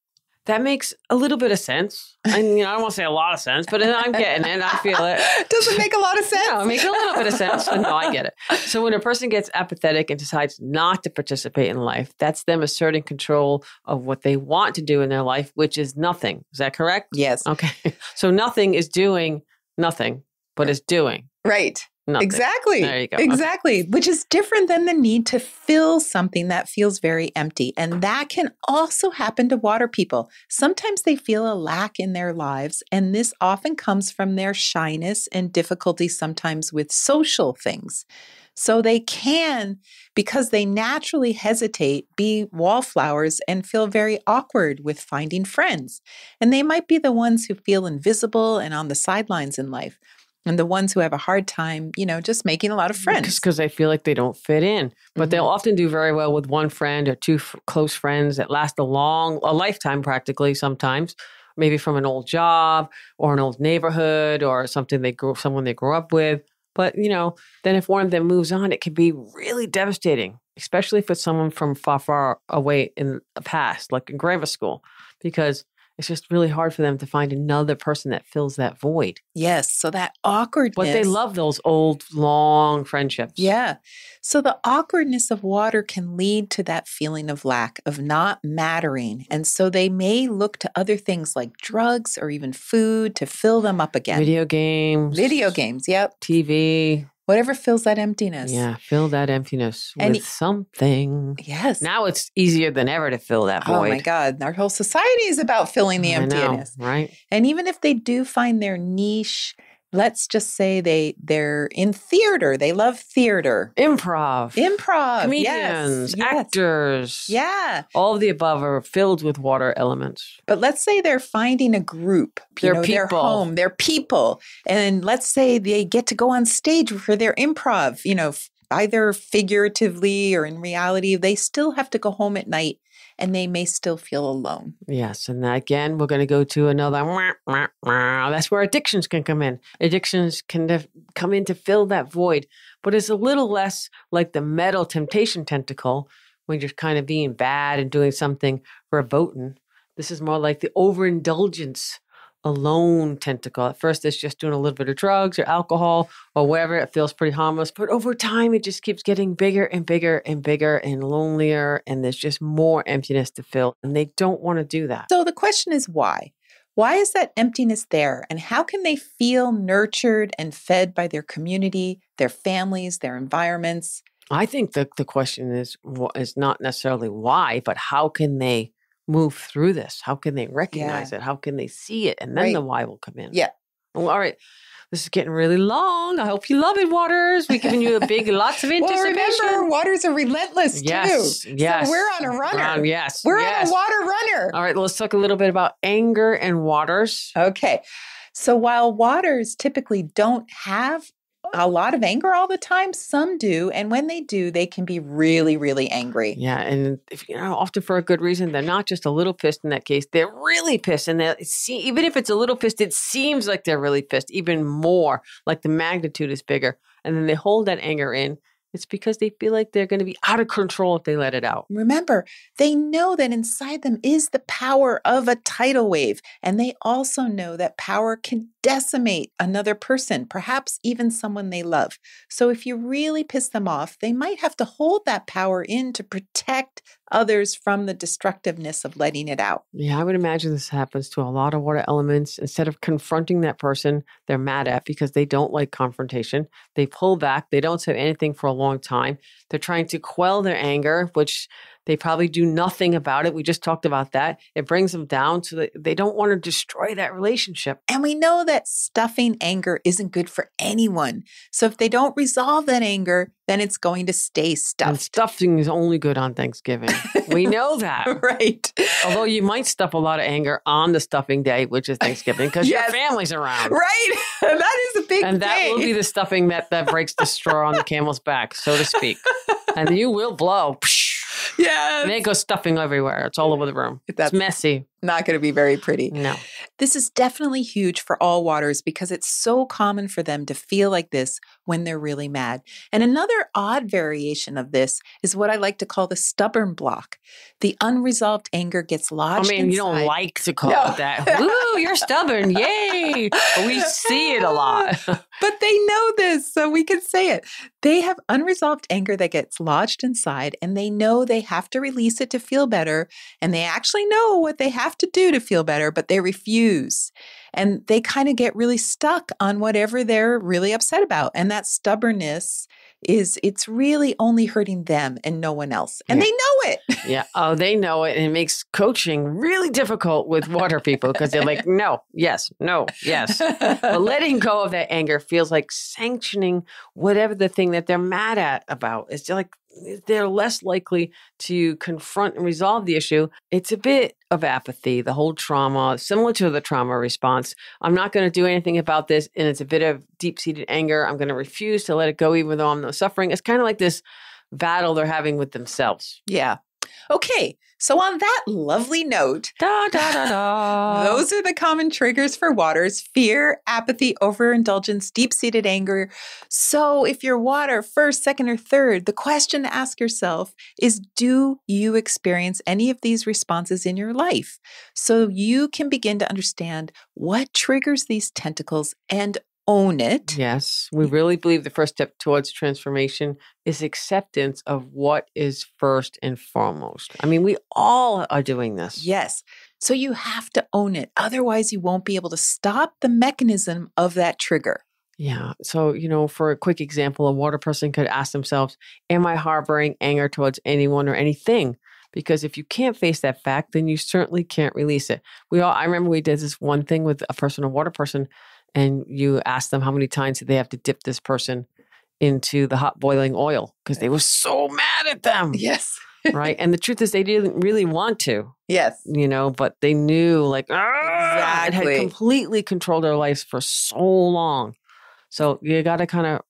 [SPEAKER 1] That makes a little bit of sense. I don't want to say a lot of sense, but I'm getting it. I feel it.
[SPEAKER 2] Does it make a lot of sense?
[SPEAKER 1] No, it makes a little bit of sense. But no, I get it. So when a person gets apathetic and decides not to participate in life, that's them asserting control of what they want to do in their life, which is nothing. Is that correct?
[SPEAKER 2] Yes.
[SPEAKER 1] Okay. So nothing is doing nothing, but it's doing.
[SPEAKER 2] Right.
[SPEAKER 1] Nothing.
[SPEAKER 2] Exactly.
[SPEAKER 1] There you go.
[SPEAKER 2] Exactly. Okay. Which is different than the need to fill something that feels very empty. And that can also happen to water people. Sometimes they feel a lack in their lives, and this often comes from their shyness and difficulty sometimes with social things. So they can, because they naturally hesitate, be wallflowers and feel very awkward with finding friends. And they might be the ones who feel invisible and on the sidelines in life. And the ones who have a hard time, just making a lot of friends.
[SPEAKER 1] Because they feel like they don't fit in. But they'll often do very well with one friend or two close friends that last a lifetime practically sometimes, maybe from an old job or an old neighborhood or someone they grew up with. But, then if one of them moves on, it can be really devastating, especially if it's someone from far, far away in the past, like in grammar school, because it's just really hard for them to find another person that fills that void.
[SPEAKER 2] Yes. So that awkwardness.
[SPEAKER 1] But they love those old, long friendships.
[SPEAKER 2] Yeah. So the awkwardness of water can lead to that feeling of lack, of not mattering. And so they may look to other things like drugs or even food to fill them up again.
[SPEAKER 1] Video games.
[SPEAKER 2] Yep.
[SPEAKER 1] TV.
[SPEAKER 2] Whatever fills that emptiness.
[SPEAKER 1] Yeah, fill that emptiness with something.
[SPEAKER 2] Yes.
[SPEAKER 1] Now it's easier than ever to fill that void.
[SPEAKER 2] Oh my God. Our whole society is about filling the emptiness.
[SPEAKER 1] I know, right?
[SPEAKER 2] And even if they do find their niche let's just say they're in theater. They love theater.
[SPEAKER 1] Improv.
[SPEAKER 2] Yes.
[SPEAKER 1] Comedians, actors.
[SPEAKER 2] Yeah.
[SPEAKER 1] All of the above are filled with water elements.
[SPEAKER 2] But let's say they're finding a group.
[SPEAKER 1] They're people.
[SPEAKER 2] They're home. They're people. And let's say they get to go on stage for their improv, either figuratively or in reality. They still have to go home at night and they may still feel alone.
[SPEAKER 1] Yes. And again, we're going to go to another. That's where addictions can come in. Addictions can come in to fill that void, but it's a little less like the metal temptation tentacle when you're kind of being bad and doing something verboten. This is more like the overindulgence alone tentacle. At first, it's just doing a little bit of drugs or alcohol or whatever. It feels pretty harmless. But over time, it just keeps getting bigger and bigger and bigger and lonelier. And there's just more emptiness to fill. And they don't want to do that.
[SPEAKER 2] So the question is why? Why is that emptiness there? And how can they feel nurtured and fed by their community, their families, their environments?
[SPEAKER 1] I think the question is not necessarily why, but how can they move through this? How can they recognize it? How can they see it? And then the why will come in.
[SPEAKER 2] Yeah.
[SPEAKER 1] Well, all right. This is getting really long. I hope you love it, Waters. We've given you lots of anticipation.
[SPEAKER 2] Well, remember, Waters are relentless too.
[SPEAKER 1] Yes.
[SPEAKER 2] So we're on a runner.
[SPEAKER 1] Yes.
[SPEAKER 2] We're on a water runner.
[SPEAKER 1] All right. Let's talk a little bit about anger and Waters.
[SPEAKER 2] Okay. So while Waters typically don't have a lot of anger all the time, some do. And when they do, they can be really, really angry.
[SPEAKER 1] Yeah. And often for a good reason, they're not just a little pissed in that case. They're really pissed. And even if it's a little pissed, it seems like they're really pissed, even more, like the magnitude is bigger. And then they hold that anger in. It's because they feel like they're going to be out of control if they let it out.
[SPEAKER 2] Remember, they know that inside them is the power of a tidal wave. And they also know that power can decimate another person, perhaps even someone they love. So if you really piss them off, they might have to hold that power in to protect others from the destructiveness of letting it out.
[SPEAKER 1] Yeah, I would imagine this happens to a lot of water elements. Instead of confronting that person they're mad at because they don't like confrontation, they pull back. They don't say anything for a long time. They're trying to quell their anger, which they probably do nothing about it. We just talked about that. It brings them down so that they don't want to destroy that relationship.
[SPEAKER 2] And we know that stuffing anger isn't good for anyone. So if they don't resolve that anger, then it's going to stay stuffed.
[SPEAKER 1] And stuffing is only good on Thanksgiving. We know that.
[SPEAKER 2] Right.
[SPEAKER 1] Although you might stuff a lot of anger on the stuffing day, which is Thanksgiving, because your family's around.
[SPEAKER 2] Right. That is a big thing.
[SPEAKER 1] And that will be the stuffing that breaks the straw on the camel's back, so to speak. And you will blow.
[SPEAKER 2] Yeah.
[SPEAKER 1] And it goes stuffing everywhere. It's all over the room. It's messy.
[SPEAKER 2] Not going to be very pretty.
[SPEAKER 1] No.
[SPEAKER 2] This is definitely huge for all waters because it's so common for them to feel like this when they're really mad. And another odd variation of this is what I like to call the stubborn block. The unresolved anger gets lodged inside.
[SPEAKER 1] You don't like to call it that. Woo, you're stubborn. Yay. But we see it a lot.
[SPEAKER 2] But they know this, so we can say it. They have unresolved anger that gets lodged inside, and they know they have to release it to feel better. And they actually know what they have to do to feel better, but they refuse. And they kind of get really stuck on whatever they're really upset about. And that stubbornness it's really only hurting them and no one else. And they know it.
[SPEAKER 1] Yeah. Oh, they know it. And it makes coaching really difficult with water people because they're like, no, yes, no, yes. But letting go of that anger feels like sanctioning whatever the thing that they're mad at about. It's like they're less likely to confront and resolve the issue. It's a bit of apathy, the whole trauma, similar to the trauma response. I'm not going to do anything about this. And it's a bit of deep-seated anger. I'm going to refuse to let it go even though I'm not suffering. It's kind of like this battle they're having with themselves.
[SPEAKER 2] Yeah. Okay. So on that lovely note, those are the common triggers for waters: fear, apathy, overindulgence, deep-seated anger. So if you're water first, second, or third, the question to ask yourself is, do you experience any of these responses in your life? So you can begin to understand what triggers these tentacles and own it.
[SPEAKER 1] Yes. We really believe the first step towards transformation is acceptance of what is first and foremost. I mean, we all are doing this.
[SPEAKER 2] Yes. So you have to own it. Otherwise, you won't be able to stop the mechanism of that trigger.
[SPEAKER 1] Yeah. So, for a quick example, a water person could ask themselves, am I harboring anger towards anyone or anything? Because if you can't face that fact, then you certainly can't release it. I remember we did this one thing with a water person, and you ask them how many times did they have to dip this person into the hot boiling oil because they were so mad at them.
[SPEAKER 2] Yes.
[SPEAKER 1] Right. And the truth is they didn't really want to.
[SPEAKER 2] Yes.
[SPEAKER 1] But they knew like, it had
[SPEAKER 2] Exactly.
[SPEAKER 1] completely controlled their lives for so long. So you got to kind of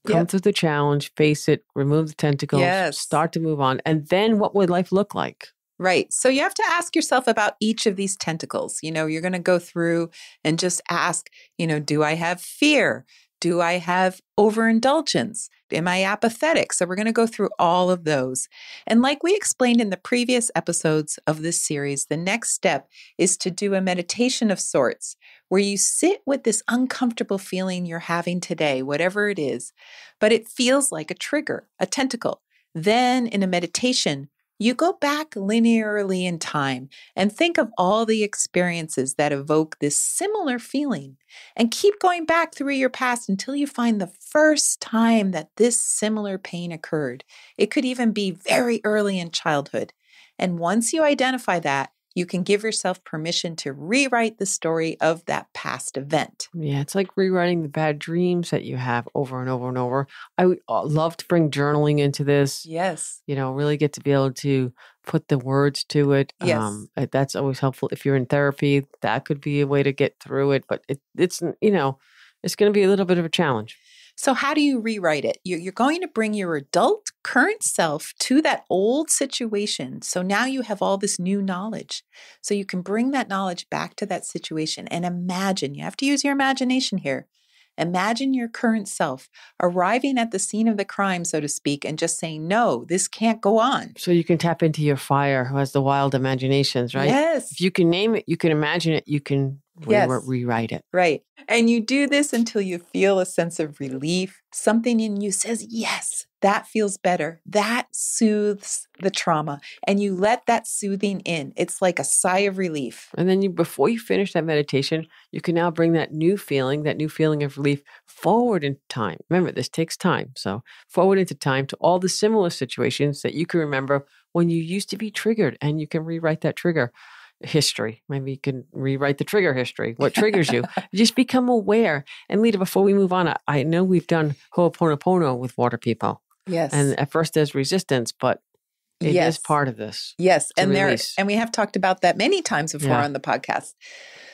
[SPEAKER 1] come through the challenge, face it, remove the tentacles, start to move on. And then what would life look like?
[SPEAKER 2] Right. So you have to ask yourself about each of these tentacles. You're going to go through and just ask, do I have fear? Do I have overindulgence? Am I apathetic? So we're going to go through all of those. And like we explained in the previous episodes of this series, the next step is to do a meditation of sorts where you sit with this uncomfortable feeling you're having today, whatever it is, but it feels like a trigger, a tentacle. Then in a meditation, you go back linearly in time and think of all the experiences that evoke this similar feeling and keep going back through your past until you find the first time that this similar pain occurred. It could even be very early in childhood. And once you identify that, you can give yourself permission to rewrite the story of that past event.
[SPEAKER 1] Yeah, it's like rewriting the bad dreams that you have over and over and over. I would love to bring journaling into this.
[SPEAKER 2] Yes.
[SPEAKER 1] Really get to be able to put the words to it.
[SPEAKER 2] Yes.
[SPEAKER 1] That's always helpful. If you're in therapy, that could be a way to get through it. But it's going to be a little bit of a challenge.
[SPEAKER 2] So how do you rewrite it? You're going to bring your adult current self to that old situation. So now you have all this new knowledge. So you can bring that knowledge back to that situation and imagine. You have to use your imagination here. Imagine your current self arriving at the scene of the crime, so to speak, and just saying, no, this can't go on.
[SPEAKER 1] So you can tap into your fire who has the wild imaginations, right?
[SPEAKER 2] Yes.
[SPEAKER 1] If you can name it, you can imagine it, you can rewrite it.
[SPEAKER 2] Right. And you do this until you feel a sense of relief. Something in you says, yes, that feels better. That soothes the trauma. And you let that soothing in. It's like a sigh of relief.
[SPEAKER 1] And then before you finish that meditation, you can now bring that new feeling of relief forward in time. Remember, this takes time. So forward into time to all the similar situations that you can remember when you used to be triggered, and you can rewrite that trigger history. Maybe you can rewrite the trigger history. What triggers you? Just become aware. And Lita, before we move on, I know we've done Ho'oponopono with water people.
[SPEAKER 2] Yes.
[SPEAKER 1] And at first there's resistance, but it is part of this.
[SPEAKER 2] Yes. And we have talked about that many times before on the podcast.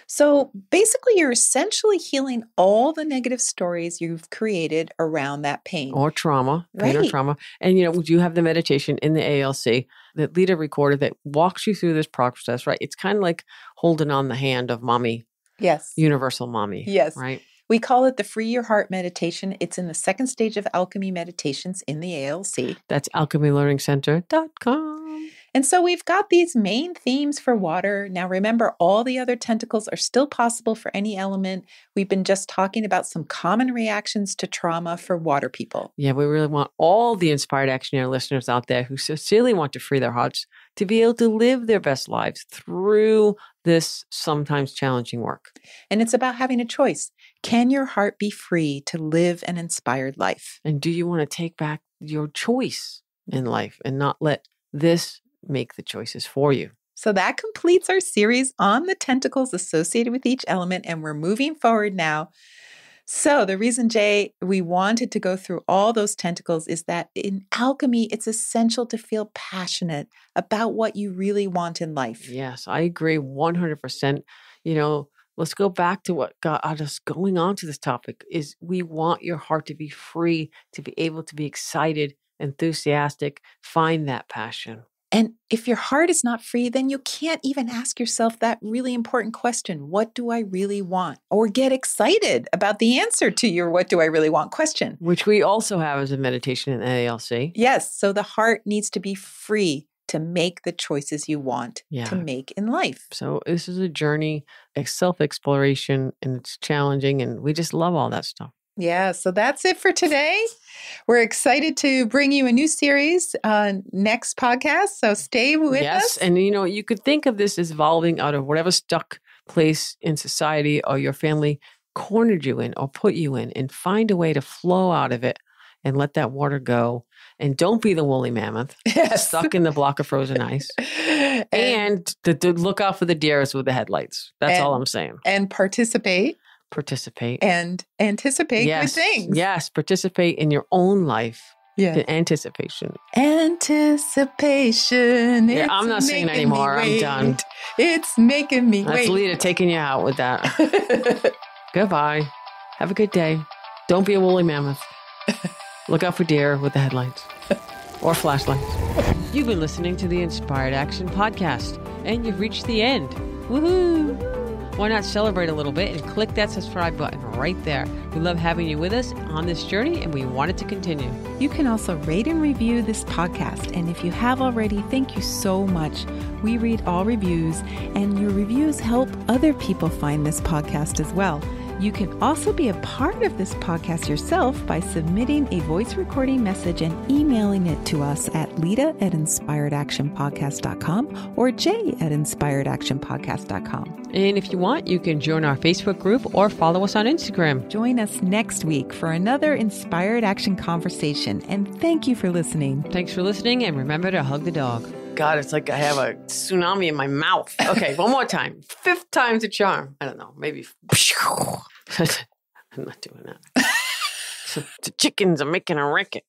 [SPEAKER 2] So basically, you're essentially healing all the negative stories you've created around that pain.
[SPEAKER 1] Or trauma, pain or trauma. And, you have the meditation in the ALC that Lita recorded that walks you through this process, right? It's kind of like holding on the hand of mommy.
[SPEAKER 2] Yes.
[SPEAKER 1] Universal mommy.
[SPEAKER 2] Yes.
[SPEAKER 1] Right?
[SPEAKER 2] We call it the Free Your Heart meditation. It's in the second stage of Alchemy Meditations in the ALC.
[SPEAKER 1] That's alchemylearningcenter.com.
[SPEAKER 2] And so we've got these main themes for water. Now remember, all the other tentacles are still possible for any element. We've been just talking about some common reactions to trauma for water people.
[SPEAKER 1] Yeah, we really want all the inspired actionary listeners out there who sincerely want to free their hearts to be able to live their best lives through this sometimes challenging work.
[SPEAKER 2] And it's about having a choice. Can your heart be free to live an inspired life?
[SPEAKER 1] And do you want to take back your choice in life and not let this make the choices for you?
[SPEAKER 2] So that completes our series on the tentacles associated with each element, and we're moving forward now. So the reason, Jay, we wanted to go through all those tentacles is that in alchemy, it's essential to feel passionate about what you really want in life.
[SPEAKER 1] Yes, I agree 100%. Let's go back to what got us going on to this topic is we want your heart to be free, to be able to be excited, enthusiastic, find that passion.
[SPEAKER 2] And if your heart is not free, then you can't even ask yourself that really important question, what do I really want? Or get excited about the answer to your what do I really want question.
[SPEAKER 1] Which we also have as a meditation in ALC.
[SPEAKER 2] Yes. So the heart needs to be free to make the choices you want to make in life.
[SPEAKER 1] So this is a journey, a self-exploration, and it's challenging, and we just love all that stuff.
[SPEAKER 2] Yeah, so that's it for today. We're excited to bring you a new series next podcast, so stay with us.
[SPEAKER 1] Yes, and you could think of this as evolving out of whatever stuck place in society or your family cornered you in or put you in, and find a way to flow out of it and let that water go. And don't be the woolly mammoth stuck in the block of frozen ice. And to look out for the deers with the headlights. That's all I'm saying.
[SPEAKER 2] And participate.
[SPEAKER 1] Participate.
[SPEAKER 2] And anticipate good things.
[SPEAKER 1] Yes. Participate in your own life.
[SPEAKER 2] Yeah.
[SPEAKER 1] Anticipation.
[SPEAKER 2] Anticipation.
[SPEAKER 1] Yeah, I'm not singing anymore. I'm done.
[SPEAKER 2] It's making me
[SPEAKER 1] That's
[SPEAKER 2] wait.
[SPEAKER 1] Lita taking you out with that. Goodbye. Have a good day. Don't be a woolly mammoth. Look out for deer with the headlights or flashlights. You've been listening to the Inspired Action Podcast, and you've reached the end. Woohoo! Why not celebrate a little bit and click that subscribe button right there? We love having you with us on this journey, and we want it to continue.
[SPEAKER 3] You can also rate and review this podcast. And if you have already, thank you so much. We read all reviews, and your reviews help other people find this podcast as well. You can also be a part of this podcast yourself by submitting a voice recording message and emailing it to us at lita@inspiredactionpodcast.com or jay@inspiredactionpodcast.com.
[SPEAKER 1] And if you want, you can join our Facebook group or follow us on Instagram.
[SPEAKER 3] Join us next week for another Inspired Action conversation. And thank you for listening.
[SPEAKER 1] Thanks for listening, and remember to hug the dog. God, it's like I have a tsunami in my mouth. Okay, one more time. 5th time's a charm. I don't know, maybe. I'm not doing that. The chickens are making a racket.